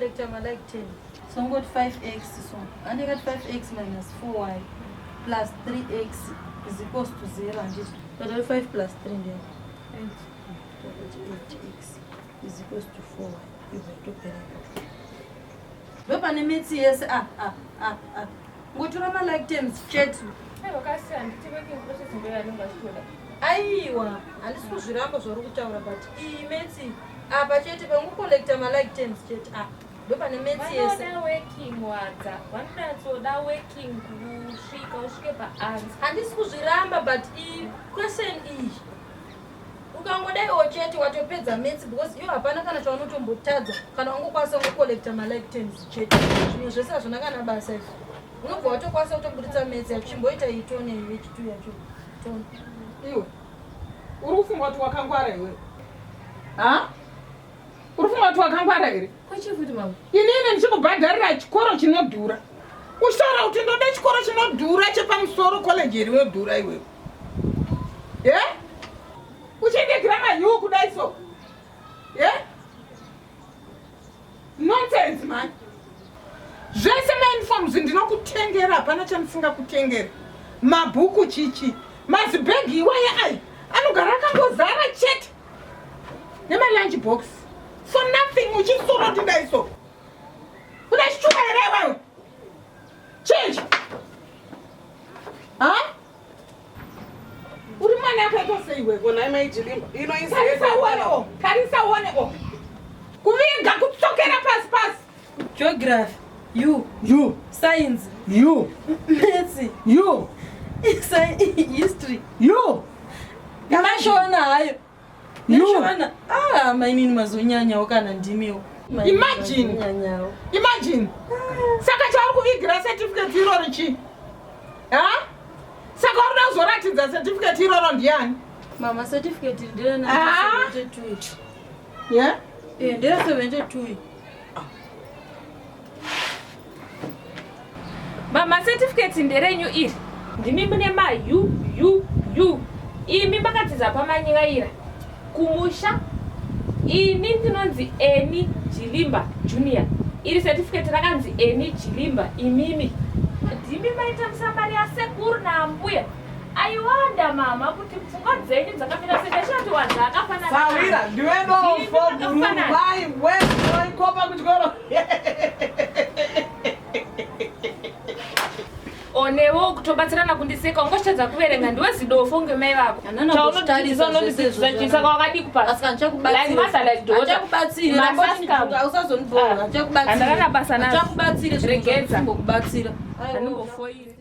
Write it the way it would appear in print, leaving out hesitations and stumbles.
collect like 10. So I'm got 5x. So I got 5x minus 4y plus 3x is equals to 0. And just 5 plus 3 then. 8x is equals to 4y. You have to pay. Baba nemeti yes Go to Rama like terms chat. Aiwa, and this was Rambo or Rutaura, but he made it. But yet, if I collect my like terms chat. Baba nemeti yes. Working water. One friend so that working and this was Ramba, but he question is. Ukangodai ocheti watopedza mates because you hapana kana chaunotombotadza kana ungokwanisa kucollecta my like terms chete zvinhu zvese hazvona kana basa izvi unobva watokwanisa kutobuditsa mates yachimboita itone yechitu yacho tone iwe uri kufunga kuti wakangwara iwe uri kufunga kuti wakangwara here kwachifuti mama inini ndichikubhadharira chikoro chinodhura uchitaura kuti ndoda chikoro chinodhura chepamusoro college iri yodhura iwewe uchiendegira mahiwo kudai so nonsense man zvese mauniforms ndinokutengera hapana chandifunga kutengera mabhuku chichi mazibhegi iwaye ai anogara akangozara chete nemalunch box for nothing uchisoro kuti dai so kuda chichuka here iwewe change uri mwana yakaita seiwe kona Amai Jilimba tarisa uoneko kuviga kutsokera pasi geography you science you medicine you history you mashona hayo mashona mainini mazonyanya kana ndimiwo imagine saka chauri kuvigira certificate iroro chi saka uri kuzoratidza certificate iroro ndiani mama certificate ndira 72 ndira 72 mama certificate nderenyu iri ndimi mune you imi makatiza pamanyiraira kumusha ini ndinonzi Eni Jilimba Junior iri certificate rakanzi Eni Jilimba imimi ndimi maita musamari yasekuru naambuya aiwanda mama kuti pfungwa dzenyu dzakamira sedashati wanza akafanana Sawira ndiwendo foguru mai wewe kopa kuchikoro onewo kutobatsirana kundiseka ungoshatadza kuverenga ndiwe zidofo ngemai vako chaunodizisa kwakadi kupatsira handakana basa nazo regedza handingofoiri